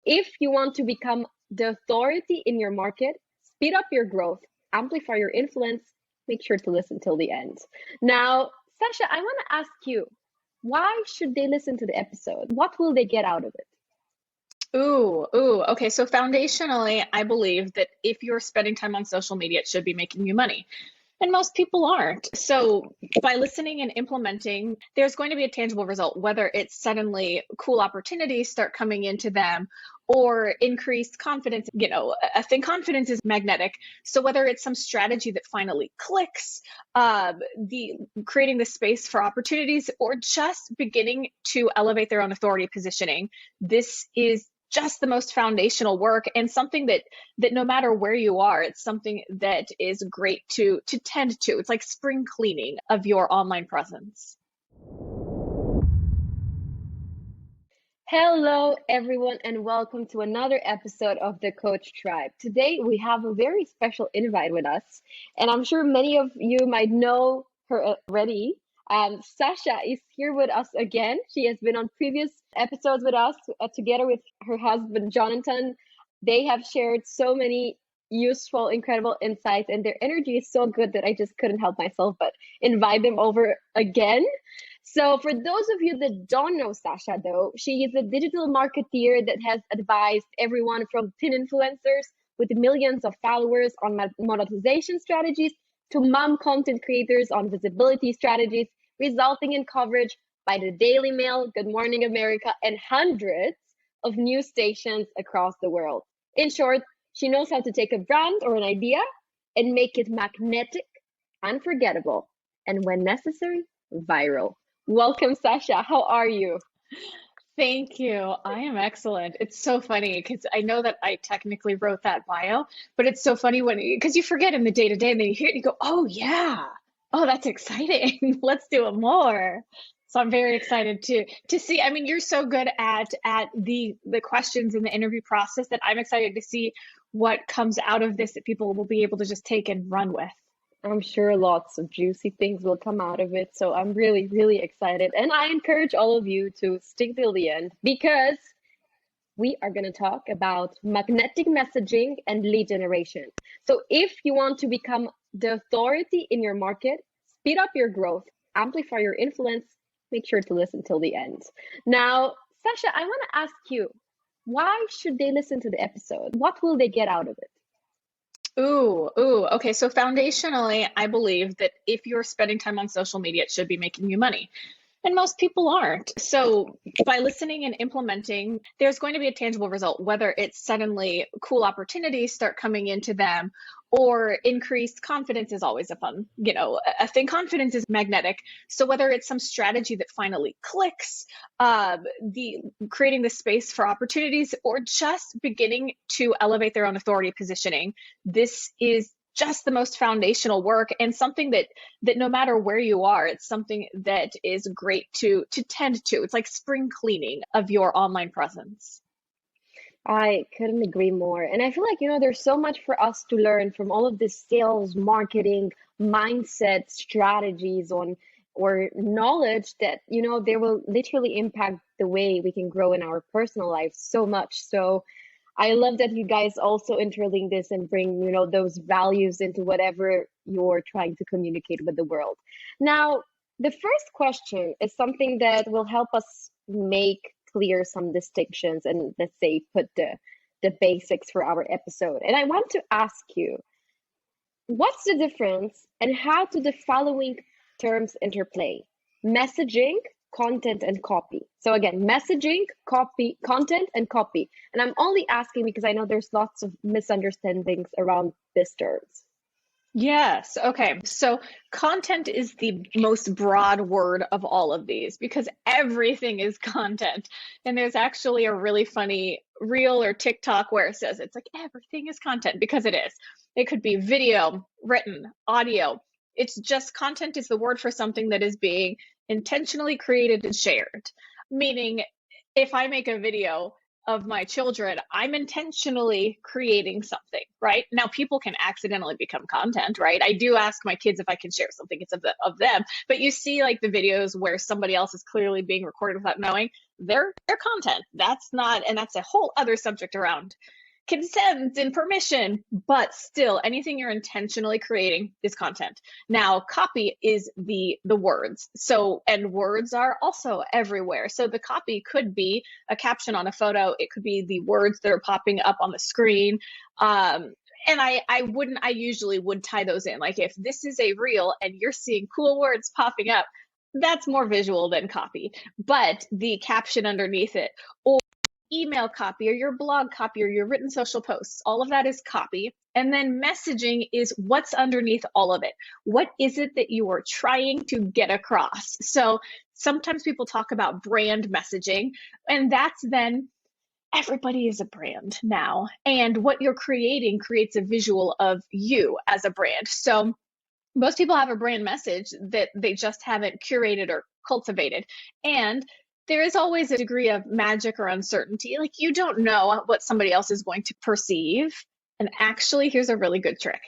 if you want to become the authority in your market, speed up your growth, amplify your influence, make sure to listen till the end. Now, Sascha, I want to ask you, why should they listen to the episode? What will they get out of it? Okay. So foundationally, I believe that if you're spending time on social media, it should be making you money. And most people aren't. So by listening and implementing, there's going to be a tangible result, whether it's suddenly cool opportunities start coming into them or increased confidence. I think confidence is magnetic. So whether it's some strategy that finally clicks, creating the space for opportunities, or just beginning to elevate their own authority positioning, this is just the most foundational work, and something that no matter where you are, it's something that is great to tend to. It's like spring cleaning of your online presence. Hello, everyone, and welcome to another episode of the Coach Tribe. Today, we have a very special invite with us, and I'm sure many of you might know her already. Sascha is here with us again. She has been on previous episodes with us together with her husband, Jonathan. They have shared so many useful, incredible insights, and their energy is so good that I just couldn't help myself but invite them over again. So for those of you that don't know Sascha, though, she is a digital marketeer that has advised everyone from teen influencers with millions of followers on monetization strategies to mom content creators on visibility strategies, resulting in coverage by the Daily Mail, Good Morning America, and hundreds of news stations across the world. In short, she knows how to take a brand or an idea and make it magnetic, unforgettable, and when necessary, viral. Welcome, Sascha. How are you? Thank you. I am excellent. It's so funny because I know that I technically wrote that bio, but it's so funny because you forget in the day-to-day, and then you hear it and you go, oh yeah, oh, that's exciting. Let's do it more. So I'm very excited to see. I mean, you're so good at the questions in the interview process that I'm excited to see what comes out of this that people will be able to just take and run with. I'm sure lots of juicy things will come out of it. So I'm really, really excited. And I encourage all of you to stick till the end because we are going to talk about magnetic messaging and lead generation. So if you want to become the authority in your market, speed up your growth, amplify your influence, make sure to listen till the end. Now, Sascha, I want to ask you, why should they listen to the episode? What will they get out of it? Okay. So foundationally, I believe that if you're spending time on social media, it should be making you money. And most people aren't. So by listening and implementing, there's going to be a tangible result, whether it's suddenly cool opportunities start coming into them or increased confidence is always a fun, I think confidence is magnetic. So whether it's some strategy that finally clicks, creating the space for opportunities, or just beginning to elevate their own authority positioning, this is just the most foundational work, and something that no matter where you are, it's something that is great to tend to. It's like spring cleaning of your online presence. I couldn't agree more. And I feel like, there's so much for us to learn from all of this sales, marketing, mindset strategies or knowledge that, they will literally impact the way we can grow in our personal lives so much. So I love that you guys also interlink this and bring, those values into whatever you're trying to communicate with the world. Now, the first question is something that will help us make clear some distinctions and, let's say, put the basics for our episode. And I want to ask you, what's the difference and how do the following terms interplay? Messaging, content, and copy. So again, messaging, copy, content, and copy. And I'm only asking because I know there's lots of misunderstandings around these terms. Yes. Okay. So content is the most broad word of all of these because everything is content. And there's actually a really funny reel or TikTok where it says it's like everything is content, because it is. It could be video, written, audio. It's just content is the word for something that is being intentionally created and shared. Meaning, if I make a video of my children, I'm intentionally creating something, right? Now, people can accidentally become content, right? I do ask my kids if I can share something, it's of them. But you see like the videos where somebody else is clearly being recorded without knowing, their content. That's not, and that's a whole other subject around consent and permission, but still anything you're intentionally creating is content. Now, copy is the words. So, and words are also everywhere. So the copy could be a caption on a photo. It could be the words that are popping up on the screen. And I usually would tie those in. Like if this is a reel and you're seeing cool words popping up, that's more visual than copy. But the caption underneath it, or email copy, or your blog copy, or your written social posts, all of that is copy. And then messaging is what's underneath all of it. What is it that you are trying to get across? So sometimes people talk about brand messaging, and that's then everybody is a brand now. And what you're creating creates a visual of you as a brand. So most people have a brand message that they just haven't curated or cultivated. And there is always a degree of magic or uncertainty. Like you don't know what somebody else is going to perceive. And actually, here's a really good trick.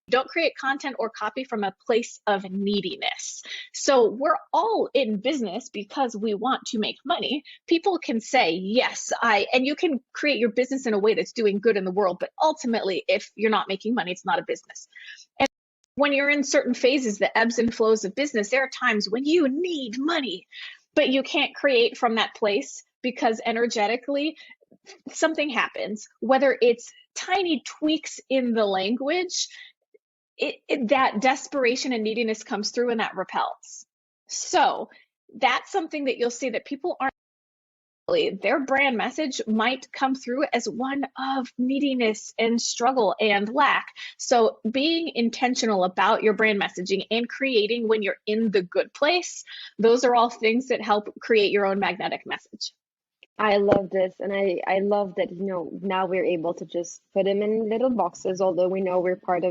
Don't create content or copy from a place of neediness. So we're all in business because we want to make money. People can say, yes, and you can create your business in a way that's doing good in the world. But ultimately, if you're not making money, it's not a business. And when you're in certain phases, the ebbs and flows of business, there are times when you need money, but you can't create from that place because energetically something happens, whether it's tiny tweaks in the language, that desperation and neediness comes through and that repels. So that's something that you'll see that people aren't. Their brand message might come through as one of neediness and struggle and lack. So being intentional about your brand messaging and creating when you're in the good place, those are all things that help create your own magnetic message. I love this, and I love that, now we're able to just put them in little boxes, although we know they're part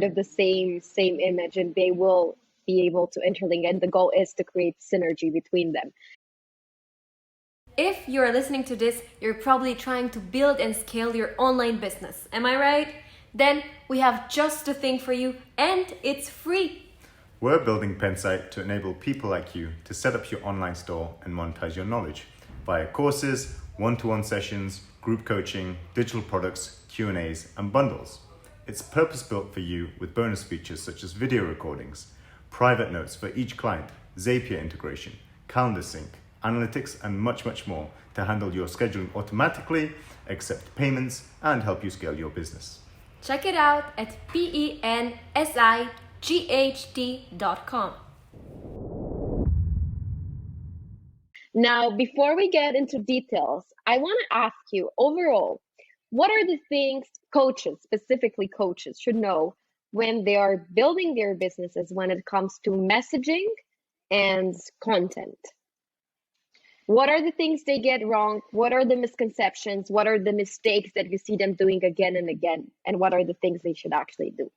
of the same image, and they will be able to interlink, and the goal is to create synergy between them. If you're listening to this, you're probably trying to build and scale your online business. Am I right? Then we have just the thing for you, and it's free. We're building Pensite to enable people like you to set up your online store and monetize your knowledge via courses, one-to-one sessions, group coaching, digital products, Q&As, and bundles. It's purpose-built for you with bonus features such as video recordings, private notes for each client, Zapier integration, calendar sync, analytics, and much, much more to handle your scheduling automatically, accept payments, and help you scale your business. Check it out at pensight.com. Now, before we get into details, I want to ask you overall, what are the things coaches, specifically coaches, should know when they are building their businesses when it comes to messaging and content? What are the things they get wrong? What are the misconceptions? What are the mistakes that you see them doing again and again? And what are the things they should actually do?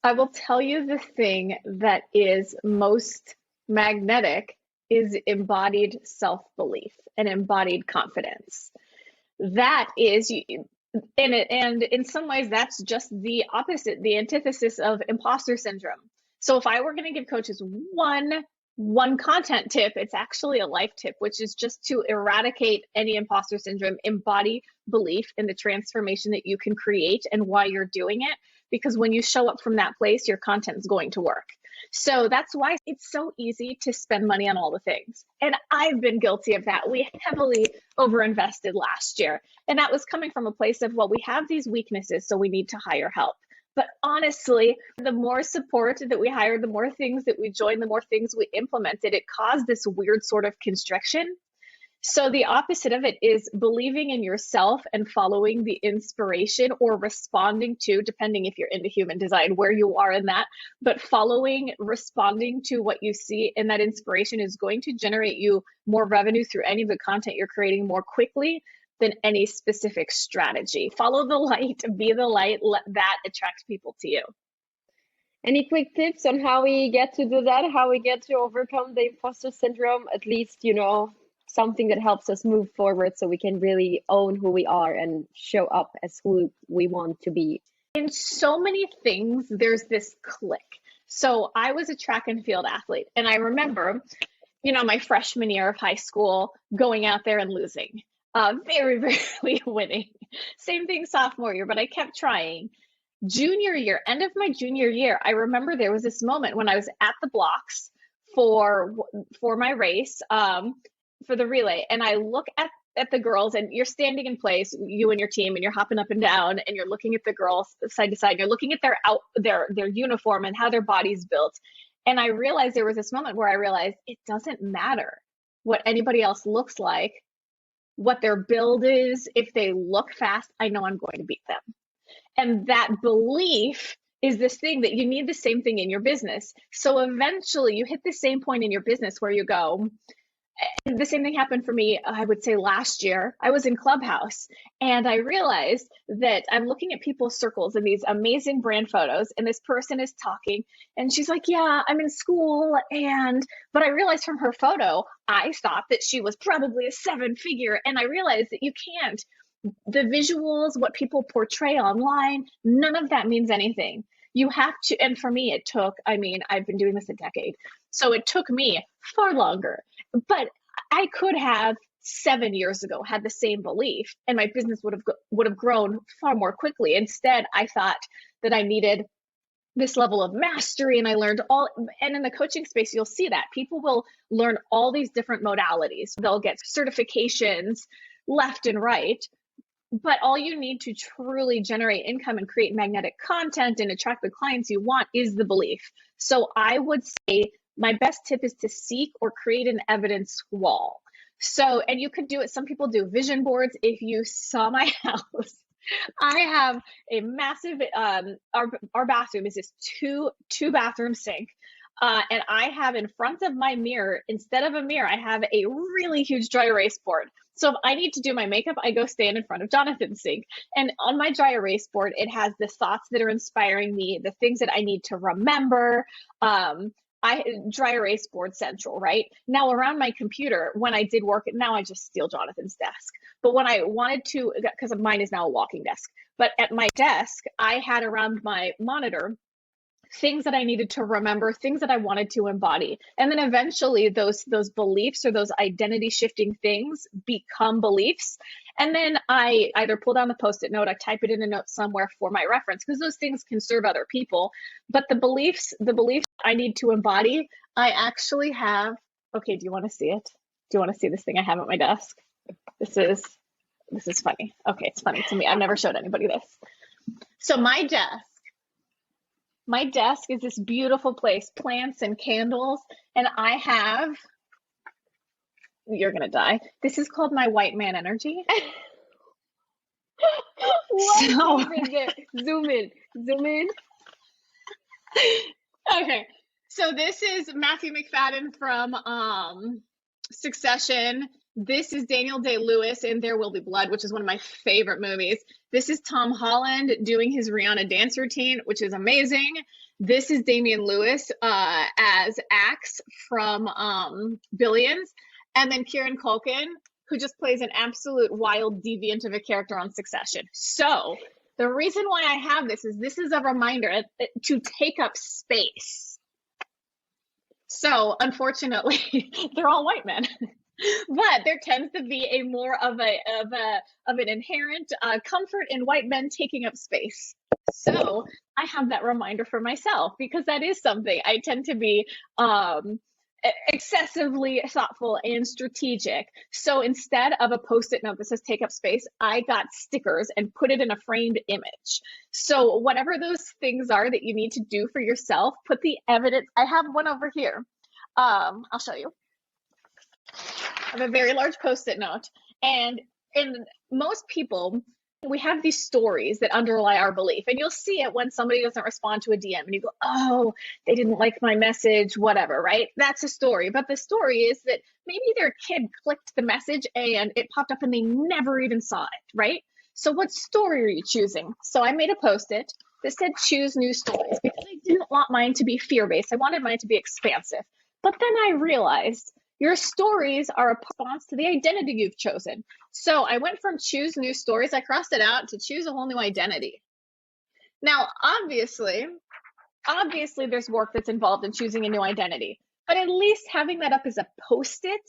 I will tell you the thing that is most magnetic is embodied self-belief and embodied confidence. That is, and in some ways, that's just the opposite, the antithesis of imposter syndrome. So if I were going to give coaches one content tip, it's actually a life tip, which is just to eradicate any imposter syndrome, embody belief in the transformation that you can create and why you're doing it. Because when you show up from that place, your content is going to work. So that's why it's so easy to spend money on all the things. And I've been guilty of that. We heavily overinvested last year. And that was coming from a place of, well, we have these weaknesses, so we need to hire help. But honestly, the more support that we hired, the more things that we joined, the more things we implemented, it caused this weird sort of constriction. So the opposite of it is believing in yourself and following the inspiration or responding to, depending if you're into human design, where you are in that, but responding to what you see in that inspiration is going to generate you more revenue through any of the content you're creating more quickly than any specific strategy. Follow the light, be the light, let that attract people to you. Any quick tips on how we get to do that, how we get to overcome the imposter syndrome, at least, something that helps us move forward so we can really own who we are and show up as who we want to be? In so many things, there's this click. So I was a track and field athlete, and I remember, my freshman year of high school, going out there and losing, very rarely winning. Same thing sophomore year, but I kept trying. Junior year, end of my junior year, I remember there was this moment when I was at the blocks for my race, for the relay, and I look at the girls, and you're standing in place, you and your team, and you're hopping up and down, and you're looking at the girls side to side, and you're looking at their uniform and how their body's built. And I realized there was this moment where I realized it doesn't matter what anybody else looks like, what their build is. If they look fast, I know I'm going to beat them. And that belief is this thing that you need the same thing in your business. So eventually you hit the same point in your business where you go, and the same thing happened for me, I would say last year. I was in Clubhouse and I realized that I'm looking at people's circles and these amazing brand photos, and this person is talking and she's like, yeah, I'm in school. But I realized from her photo, I thought that she was probably a 7-figure. And I realized that you can't. The visuals, what people portray online, none of that means anything. You have to, and for me, it took, I've been doing this a decade. So it took me far longer, but I could have 7 years ago had the same belief and my business would have grown far more quickly. Instead, I thought that I needed this level of mastery, and I learned and in the coaching space, you'll see that people will learn all these different modalities. They'll get certifications left and right. But all you need to truly generate income and create magnetic content and attract the clients you want is the belief. So I would say my best tip is to seek or create an evidence wall. So, and you could do it. Some people do vision boards. If you saw my house, I have a massive, our bathroom is this two bathroom sink. And I have in front of my mirror, instead of a mirror, I have a really huge dry erase board. So if I need to do my makeup, I go stand in front of Jonathan's sink. And on my dry erase board, it has the thoughts that are inspiring me, the things that I need to remember. Dry erase board central, right? Now around my computer, when I did work, now I just steal Jonathan's desk. But when I wanted to, because mine is now a walking desk, but at my desk, I had around my monitor things that I needed to remember, things that I wanted to embody. And then eventually those beliefs or those identity shifting things become beliefs. And then I either pull down the Post-it note, I type it in a note somewhere for my reference, because those things can serve other people. But the beliefs I need to embody, I actually have, okay, do you want to see it? Do you want to see this thing I have at my desk? This is funny. Okay, it's funny to me. I've never showed anybody this. So my desk is this beautiful place, plants and candles, and I have, you're gonna die. This is called my white man energy. Zoom in. Okay, so this is Matthew McFadden from Succession. This is Daniel Day-Lewis in There Will Be Blood, which is one of my favorite movies. This is Tom Holland doing his Rihanna dance routine, which is amazing. This is Damian Lewis as Axe from Billions. And then Kieran Culkin, who just plays an absolute wild deviant of a character on Succession. So the reason why I have this is a reminder to take up space. So unfortunately, they're all white men. But there tends to be a more of an inherent comfort in white men taking up space. So I have that reminder for myself, because that is something I tend to be excessively thoughtful and strategic. So instead of a Post-it note that says take up space, I got stickers and put it in a framed image. So whatever those things are that you need to do for yourself, put the evidence. I have one over here. I'll show you. I have a very large Post-it note, and most people, we have these stories that underlie our belief, and you'll see it when somebody doesn't respond to a DM and you go, oh, they didn't like my message, whatever, right? That's a story. But the story is that maybe their kid clicked the message and it popped up and they never even saw it, right? So what story are you choosing? So I made a Post-it that said choose new stories, because I didn't want mine to be fear-based. I wanted mine to be expansive. But then I realized your stories are a response to the identity you've chosen. So I went from choose new stories, I crossed it out, to choose a whole new identity. Now, obviously there's work that's involved in choosing a new identity. But at least having that up as a post-it,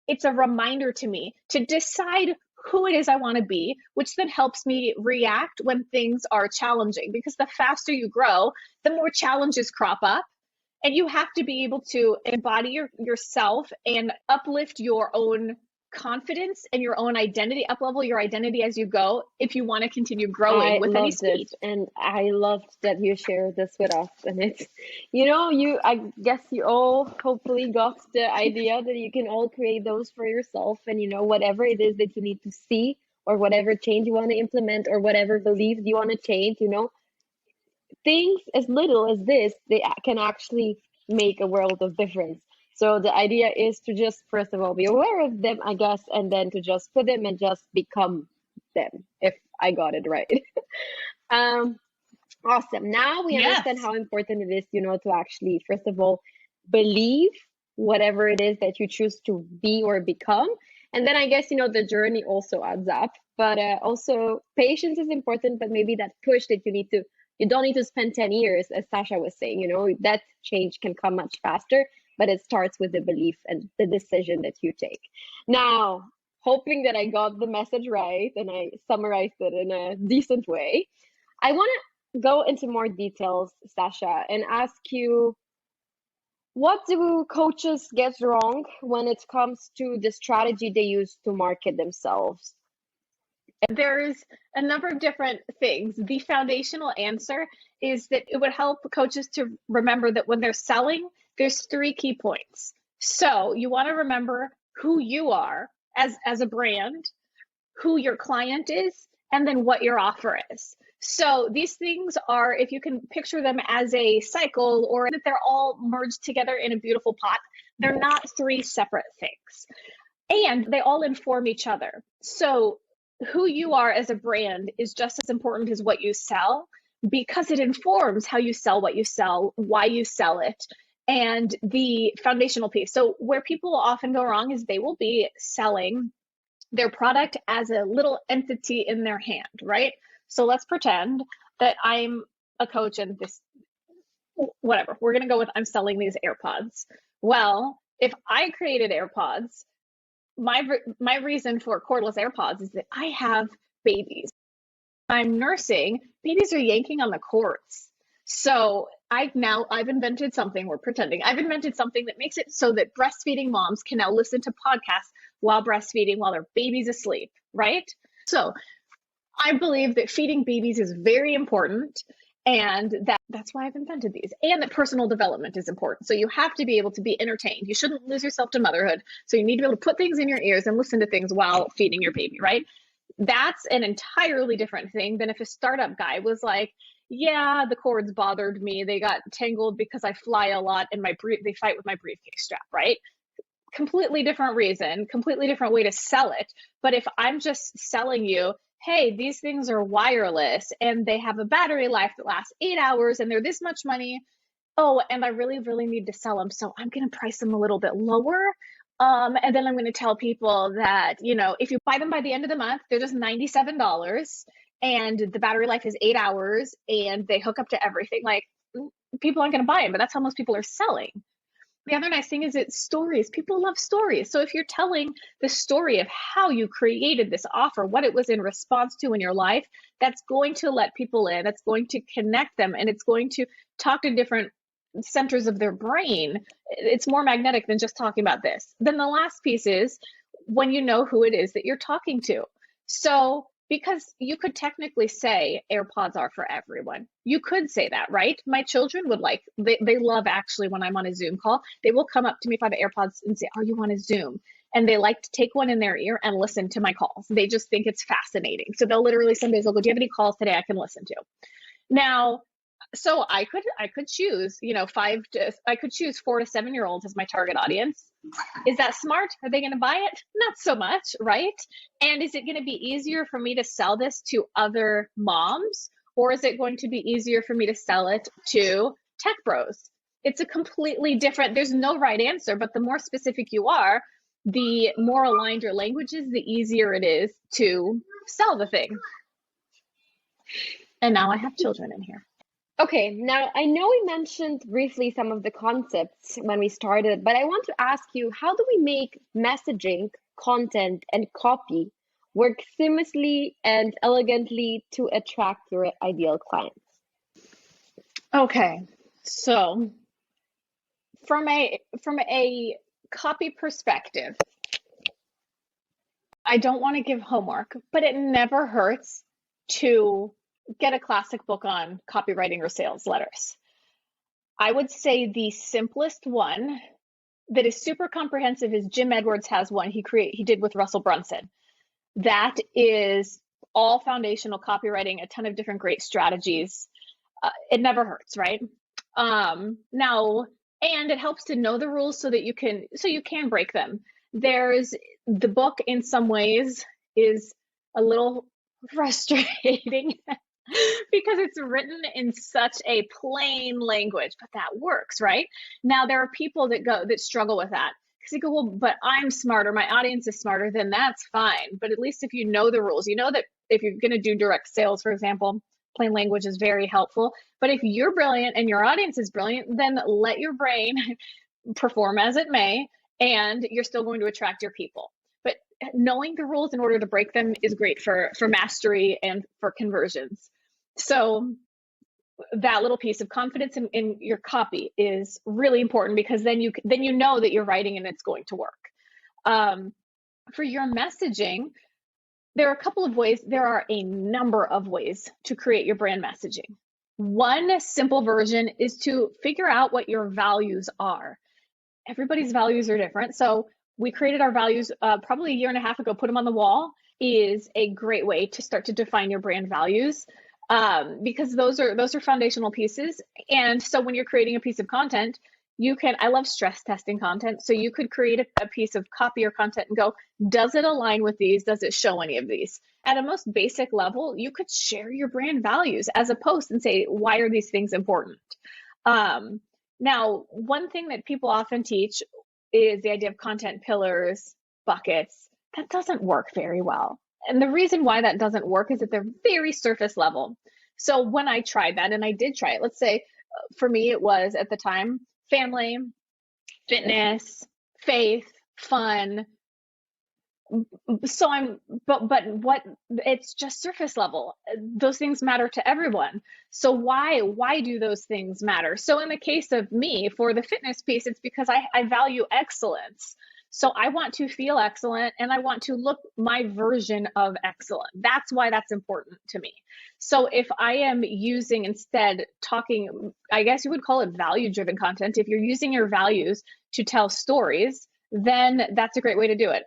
it's a reminder to me to decide who it is I want to be, which then helps me react when things are challenging. Because the faster you grow, the more challenges crop up. And you have to be able to embody yourself and uplift your own confidence and your own identity, up-level your identity as you go, if you want to continue growing with any speed. And I loved that you shared this with us. And it's, I guess you all hopefully got the idea that you can all create those for yourself. And, whatever it is that you need to see, or whatever change you want to implement, or whatever beliefs you want to change, things as little as this, they can actually make a world of difference. So the idea is to just, first of all, be aware of them, I guess, and then to just put them and just become them, if I got it right. Awesome. Now we understand how important it is, to actually, first of all, believe whatever it is that you choose to be or become. And then I guess, the journey also adds up. But also patience is important, but maybe that push that you don't need to spend 10 years, as Sascha was saying, that change can come much faster, but it starts with the belief and the decision that you take. Now, hoping that I got the message right and I summarized it in a decent way, I want to go into more details, Sascha, and ask you, what do coaches get wrong when it comes to the strategy they use to market themselves? There's a number of different things. The foundational answer is that it would help coaches to remember that when they're selling, there's 3 key points. So you want to remember who you are as a brand, who your client is, and then what your offer is. So these things are, if you can picture them as a cycle, or that they're all merged together in a beautiful pot, they're not 3 separate things. And they all inform each other. So who you are as a brand is just as important as what you sell, because it informs how you sell what you sell, why you sell it, and the foundational piece. So where people often go wrong is they will be selling their product as a little entity in their hand, right? So let's pretend that I'm a coach and this, whatever, we're going to go with I'm selling these AirPods. Well, if I created AirPods, my reason for cordless AirPods is that I have babies. I'm nursing, babies are yanking on the cords. So I've invented something, we're pretending, I've invented something that makes it so that breastfeeding moms can now listen to podcasts while breastfeeding while their baby's asleep, right? So I believe that feeding babies is very important, and that's why I've invented these, and that personal development is important. So you have to be able to be entertained. You shouldn't lose yourself to motherhood. So you need to be able to put things in your ears and listen to things while feeding your baby, right? That's an entirely different thing than if a startup guy was like, yeah, the cords bothered me. They got tangled because I fly a lot and they fight with my briefcase strap, right? Completely different reason, completely different way to sell it. But if I'm just selling you, hey, these things are wireless and they have a battery life that lasts 8 hours and they're this much money. Oh, and I really, really need to sell them. So I'm going to price them a little bit lower. And then I'm going to tell people that, if you buy them by the end of the month, they're just $97 and the battery life is 8 hours and they hook up to everything. Like, people aren't going to buy them, but that's how most people are selling. The other nice thing is it's stories. People love stories. So if you're telling the story of how you created this offer, what it was in response to in your life, that's going to let people in, that's going to connect them, and it's going to talk to different centers of their brain. It's more magnetic than just talking about this. Then the last piece is when you know who it is that you're talking to. So because you could technically say AirPods are for everyone. You could say that, right? My children would they love actually when I'm on a Zoom call, they will come up to me if I have AirPods and say, are you on a Zoom? And they like to take one in their ear and listen to my calls. They just think it's fascinating. So they'll literally, some days they'll go, do you have any calls today I can listen to? Now, so I could choose, I could choose 4 to 7 year olds as my target audience. Is that smart? Are they going to buy it? Not so much, right? And is it going to be easier for me to sell this to other moms, or is it going to be easier for me to sell it to tech bros? It's a completely different, there's no right answer, but the more specific you are, the more aligned your language is, the easier it is to sell the thing. And now I have children in here. Okay, now I know we mentioned briefly some of the concepts when we started, but I want to ask you, how do we make messaging, content, and copy work seamlessly and elegantly to attract your ideal clients? Okay, so from a copy perspective, I don't want to give homework, but it never hurts to get a classic book on copywriting or sales letters. I would say the simplest one that is super comprehensive is Jim Edwards has one he did with Russell Brunson. That is all foundational copywriting, a ton of different great strategies. It never hurts, right? Now, and it helps to know the rules so that you can break them. There's the book in some ways is a little frustrating because it's written in such a plain language, but that works, right? Now there are people that struggle with that because you go, well, but I'm smarter, my audience is smarter, then that's fine. But at least if you know the rules, you know that if you're going to do direct sales, for example, plain language is very helpful. But if you're brilliant and your audience is brilliant, then let your brain perform as it may, and you're still going to attract your people. But knowing the rules in order to break them is great for mastery and for conversions. So that little piece of confidence in your copy is really important, because then you know that you're writing and it's going to work. For your messaging, there are a couple of ways. There are a number of ways to create your brand messaging. One simple version is to figure out what your values are. Everybody's values are different. So we created our values probably a year and a half ago. Put them on the wall is a great way to start to define your brand values, because those are foundational pieces. And so when you're creating a piece of content, I love stress testing content. So you could create a piece of copy or content and go, does it align with these? Does it show any of these? At a most basic level, you could share your brand values as a post and say, why are these things important? Now, one thing that people often teach is the idea of content pillars, buckets. That doesn't work very well. And the reason why that doesn't work is that they're very surface level. So when I tried that, and I did try it, let's say for me, it was at the time, family, fitness, faith, fun. So but what, it's just surface level. Those things matter to everyone. So why do those things matter? So in the case of me, for the fitness piece, it's because I value excellence. So I want to feel excellent and I want to look my version of excellent. That's why that's important to me. So if I am using instead talking, I guess you would call it value-driven content. If you're using your values to tell stories, then that's a great way to do it.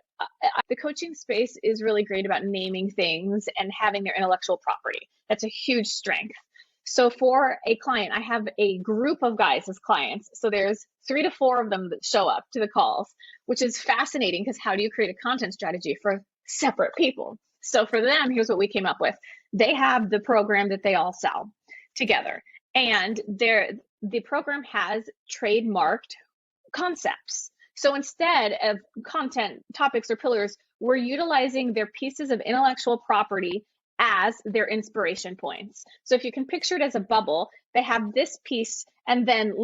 The coaching space is really great about naming things and having their intellectual property. That's a huge strength. So for a client, I have a group of guys as clients. So there's 3 to 4 of them that show up to the calls, which is fascinating because how do you create a content strategy for separate people? So for them, here's what we came up with. They have the program that they all sell together. And the program has trademarked concepts. So instead of content topics or pillars, we're utilizing their pieces of intellectual property as their inspiration points. So if you can picture it as a bubble, they have this piece and then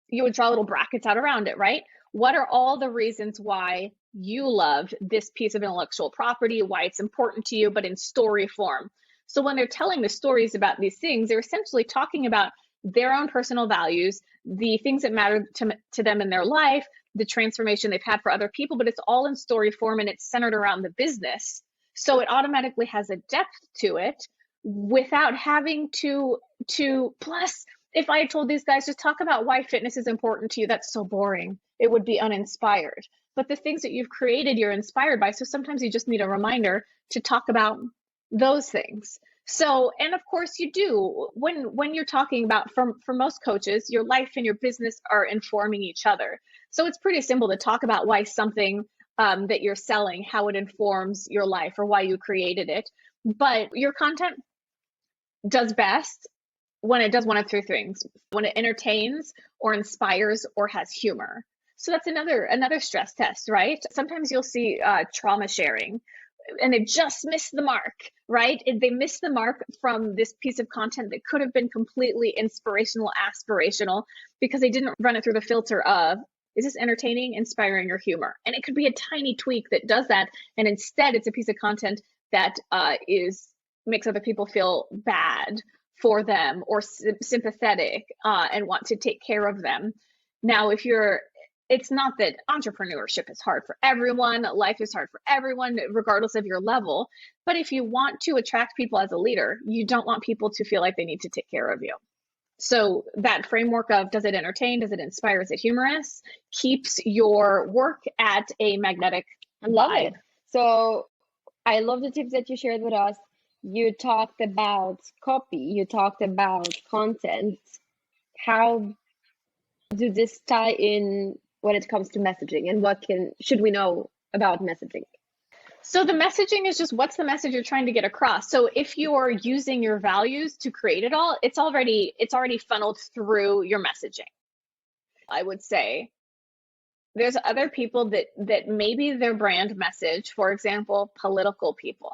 you would draw little brackets out around it, right? What are all the reasons why you love this piece of intellectual property, why it's important to you, but in story form? So when they're telling the stories about these things, they're essentially talking about their own personal values, the things that matter to them in their life, the transformation they've had for other people, but it's all in story form and it's centered around the business. So it automatically has a depth to it without having to plus, if I told these guys, just talk about why fitness is important to you, that's so boring. It would be uninspired. But the things that you've created, you're inspired by. So sometimes you just need a reminder to talk about those things. So, and of course you do, when you're talking about, for most coaches, your life and your business are informing each other. So it's pretty simple to talk about why something that you're selling, how it informs your life or why you created it. But your content does best when it does one of 3 things: when it entertains or inspires or has humor. So that's another stress test, right? Sometimes you'll see trauma sharing. and they just missed the mark, right? They missed the mark from this piece of content that could have been completely inspirational, aspirational, because they didn't run it through the filter of, is this entertaining, inspiring, or humor? And it could be a tiny tweak that does that. And instead, it's a piece of content that makes other people feel bad for them or sympathetic and want to take care of them. Now, it's not that entrepreneurship is hard for everyone, life is hard for everyone, regardless of your level. But if you want to attract people as a leader, you don't want people to feel like they need to take care of you. So that framework of, does it entertain, does it inspire, is it humorous, keeps your work at a magnetic I love vibe. it. So I love the tips that you shared with us. You talked about copy, you talked about content. How do this tie in when it comes to messaging, and what should we know about messaging? So the messaging is just, what's the message you're trying to get across? So if you're using your values to create it all, it's already funneled through your messaging. I would say there's other people that maybe their brand message, for example, political people.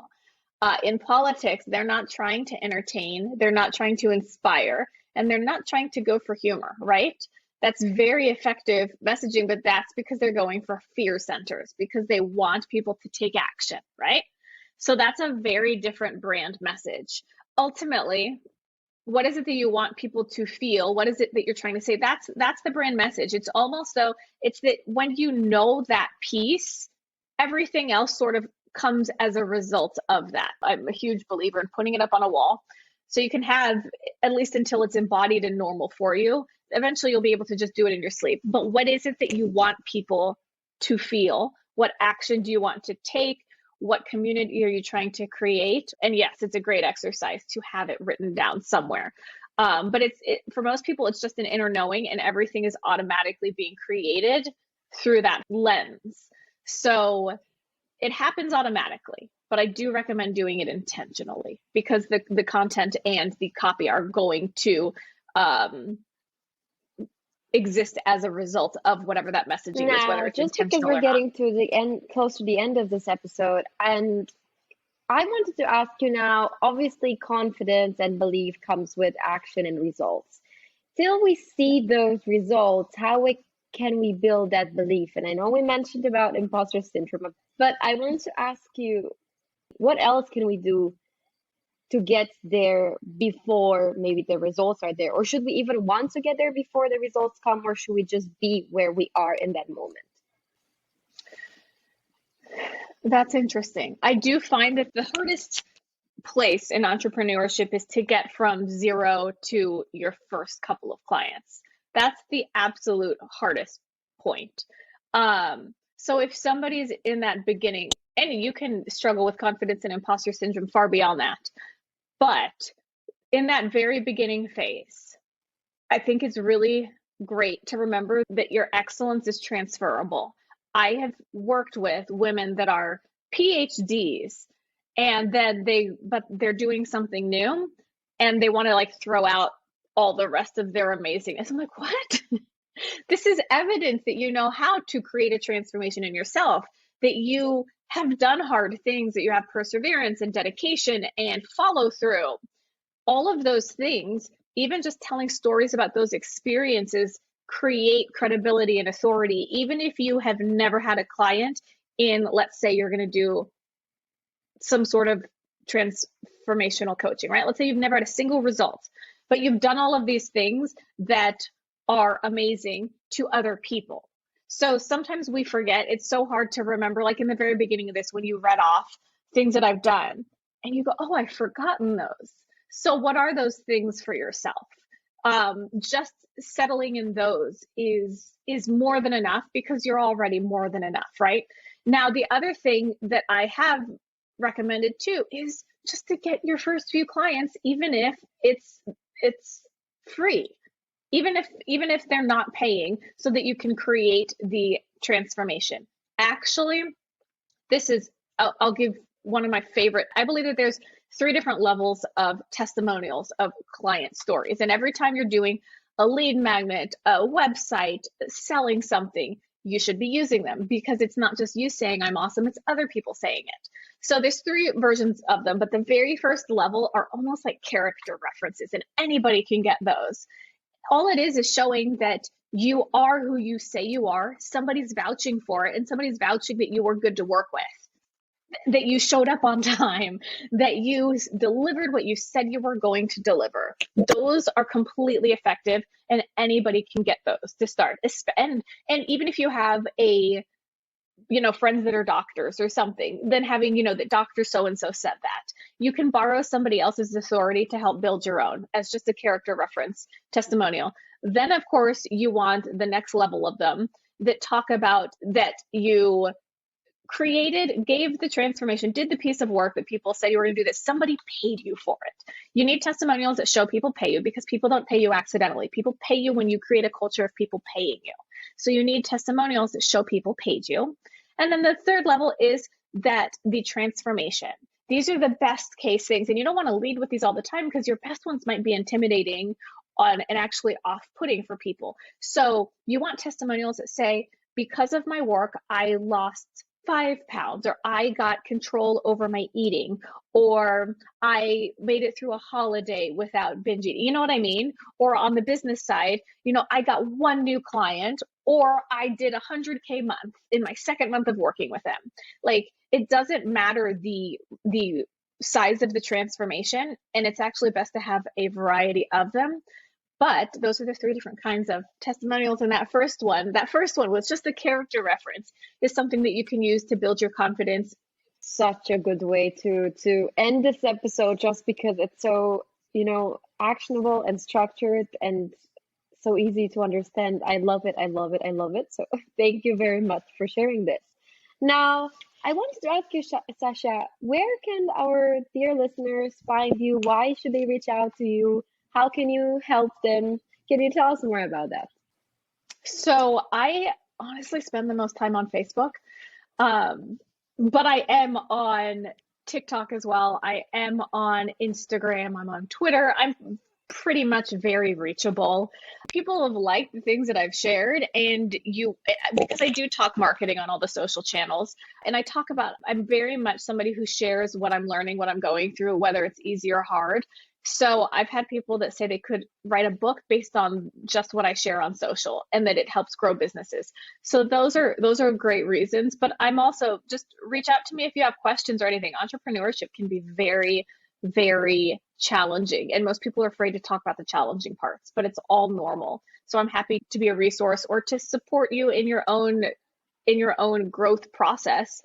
In politics, they're not trying to entertain, they're not trying to inspire, and they're not trying to go for humor, right? That's very effective messaging, but that's because they're going for fear centers, because they want people to take action, right? So that's a very different brand message. Ultimately, what is it that you want people to feel? What is it that you're trying to say? That's the brand message. It's almost though, it's that when you know that piece, everything else sort of comes as a result of that. I'm a huge believer in putting it up on a wall. So you can have, at least until it's embodied and normal for you, eventually you'll be able to just do it in your sleep. But what is it that you want people to feel? What action do you want to take? What community are you trying to create? And yes, it's a great exercise to have it written down somewhere. But for most people, it's just an inner knowing, and everything is automatically being created through that lens. So it happens automatically, but I do recommend doing it intentionally, because the content and the copy are going to exist as a result of whatever that messaging is, whether it's just because intentional we're or not. getting to the end, close to the end of this episode, and I wanted to ask you now, obviously confidence and belief comes with action and results. Till we see those results, can we build that belief? And I know we mentioned about imposter syndrome, but I want to ask you, what else can we do to get there before maybe the results are there? Or should we even want to get there before the results come, or should we just be where we are in that moment? That's interesting. I do find that the hardest place in entrepreneurship is to get from zero to your first couple of clients. That's the absolute hardest point. So if somebody's in that beginning, and you can struggle with confidence and imposter syndrome far beyond that, but in that very beginning phase, I think it's really great to remember that your excellence is transferable. I have worked with women that are PhDs, and then they're doing something new, and they want to like throw out all the rest of their amazingness. I'm like, what? This is evidence that you know how to create a transformation in yourself, that you have done hard things, that you have perseverance and dedication and follow through. All of those things, even just telling stories about those experiences, create credibility and authority. Even if you have never had a client in, let's say you're going to do some sort of transformational coaching, right? Let's say you've never had a single result, but you've done all of these things that are amazing to other people. So sometimes we forget. It's so hard to remember, like in the very beginning of this, when you read off things that I've done and you go, oh, I've forgotten those. So what are those things for yourself? Just settling in those is more than enough, because you're already more than enough, right? Now, the other thing that I have recommended too is just to get your first few clients, even if it's free. Even if they're not paying, so that you can create the transformation. Actually, I'll give one of my favorite. I believe that there's 3 different levels of testimonials of client stories. And every time you're doing a lead magnet, a website, selling something, you should be using them, because it's not just you saying I'm awesome, it's other people saying it. So there's three versions of them, but the very first level are almost like character references, and anybody can get those. All it is showing that you are who you say you are. Somebody's vouching for it, and somebody's vouching that you were good to work with, that you showed up on time, that you delivered what you said you were going to deliver. Those are completely effective, and anybody can get those to start. And even if you have friends that are doctors or something, then having, that Dr. So-and-so said that. You can borrow somebody else's authority to help build your own as just a character reference testimonial. Then, of course, you want the next level of them that talk about that you created, gave the transformation, did the piece of work that people said you were going to do, that somebody paid you for it. You need testimonials that show people pay you, because people don't pay you accidentally. People pay you when you create a culture of people paying you. So you need testimonials that show people paid you. And then the third level is that the transformation. These are the best case things. And you don't want to lead with these all the time, because your best ones might be intimidating and actually off-putting for people. So you want testimonials that say, because of my work, I lost 5 pounds, or I got control over my eating, or I made it through a holiday without binge eating. You know what I mean? Or on the business side, I got 1 new client, or I did 100K month in my second month of working with them. Like, it doesn't matter the size of the transformation, and it's actually best to have a variety of them. But those are the 3 different kinds of testimonials. And that first one was just a character reference, is something that you can use to build your confidence. Such a good way to end this episode, just because it's so, actionable and structured and so easy to understand. I love it. I love it. I love it. So thank you very much for sharing this. Now, I wanted to ask you, Sascha, where can our dear listeners find you? Why should they reach out to you? How can you help them? Can you tell us more about that? So I honestly spend the most time on Facebook, but I am on TikTok as well. I am on Instagram. I'm on Twitter. I'm pretty much very reachable. People have liked the things that I've shared, and because I do talk marketing on all the social channels, and I'm very much somebody who shares what I'm learning, what I'm going through, whether it's easy or hard. So I've had people that say they could write a book based on just what I share on social, and that it helps grow businesses. So those are great reasons. But I'm also, just reach out to me if you have questions or anything. Entrepreneurship can be very, very challenging, and most people are afraid to talk about the challenging parts, but it's all normal. So I'm happy to be a resource or to support you in your own growth process.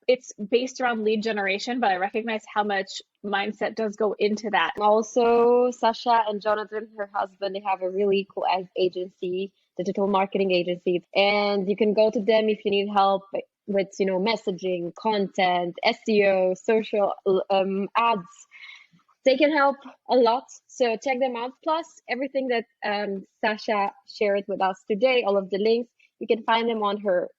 It's based around lead generation, but I recognize how much mindset does go into that. Also, Sascha and Jonathan, her husband, they have a really cool agency, digital marketing agency, and you can go to them if you need help with, messaging, content, SEO, social ads. They can help a lot. So check them out. Plus, everything that Sascha shared with us today, all of the links, you can find them on her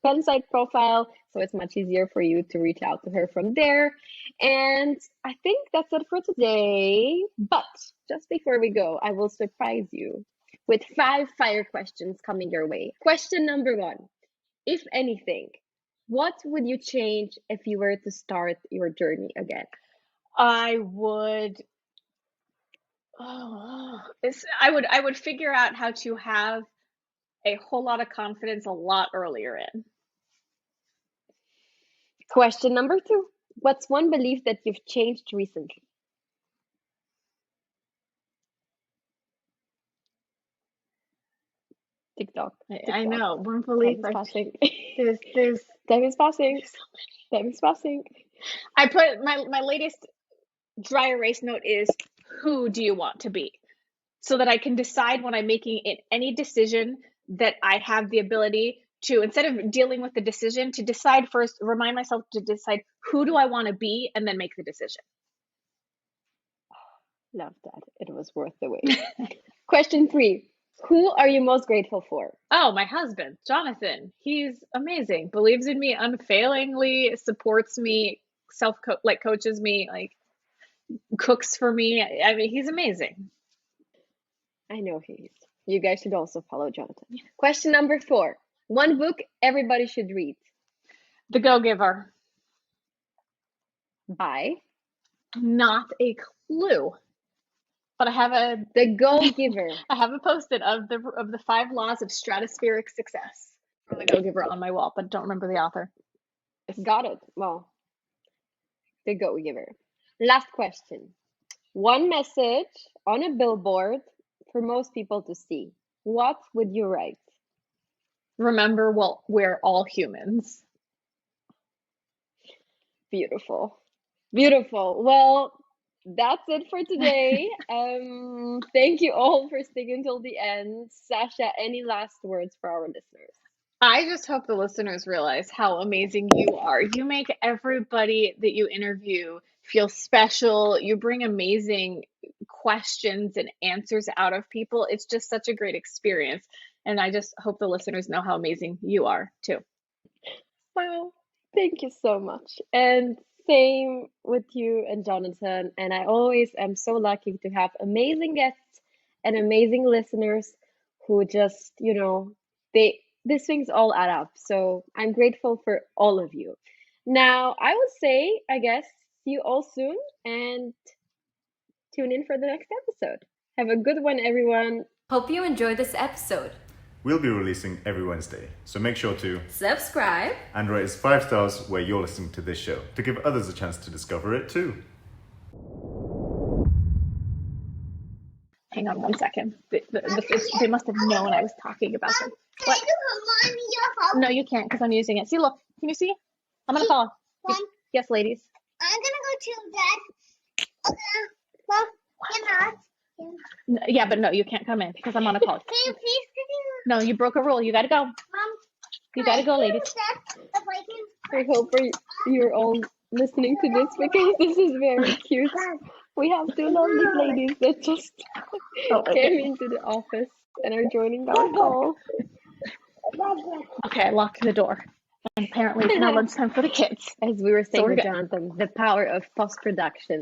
Pensite profile, so it's much easier for you to reach out to her from there. And I think that's it for today. But just before we go, I will surprise you with 5 fire questions coming your way. Question number 1, if anything, what would you change if you were to start your journey again? I would figure out how to have a whole lot of confidence a lot earlier in. Question number 2, what's one belief that you've changed recently? TikTok. I know. One belief. Time is passing. There's Time is passing. Time is passing. I put my latest dry erase note is, who do you want to be? So that I can decide when I'm making any decision, that I have the ability to, instead of dealing with the decision, to decide first, remind myself to decide, who do I want to be, and then make the decision. Love that. It was worth the wait. Question 3. Who are you most grateful for? Oh, my husband, Jonathan. He's amazing. Believes in me unfailingly, supports me, coaches me, cooks for me. I mean, he's amazing. I know he is. You guys should also follow Jonathan. Question number 4. One book everybody should read. The Go-Giver. By Not a clue. But I have The Go-Giver. I have a post-it of the 5 laws of stratospheric success from The Go-Giver on my wall, but don't remember the author. Got it. Well, The Go-Giver. Last question. One message on a billboard for most people to see. What would you write? Remember, well, we're all humans. Beautiful. Beautiful. Well, that's it for today. Thank you all for sticking till the end. Sascha, any last words for our listeners? I just hope the listeners realize how amazing you are. You make everybody that you interview feel special. You bring amazing questions and answers out of people. It's just such a great experience. And I just hope the listeners know how amazing you are too. Well, thank you so much. And same with you and Jonathan. And I always am so lucky to have amazing guests and amazing listeners who just, these things all add up. So I'm grateful for all of you. Now, I would say, I guess, see you all soon and tune in for the next episode. Have a good one, everyone. Hope you enjoyed this episode. We'll be releasing every Wednesday, so make sure to Subscribe and rate us 5 stars where you're listening to this show to give others a chance to discover it too. Hang on one second. They must have known I was talking about them. What? No, you can't because I'm using it. See, look. Can you see? I'm going to call. Yes, ladies. I'm going to go to Dad. Okay. Mom, you're not. Yeah, but no, you can't come in because I'm on a call. Can you please No, you broke a rule. You got to go. Mom, You got to go, ladies. I hope you're all listening to this because this is very cute. We have 2 lovely ladies that just came into the office and are joining our call. Okay, I locked the door. And apparently it's now lunchtime for the kids. As we were saying we're with good. Jonathan, the power of post-production.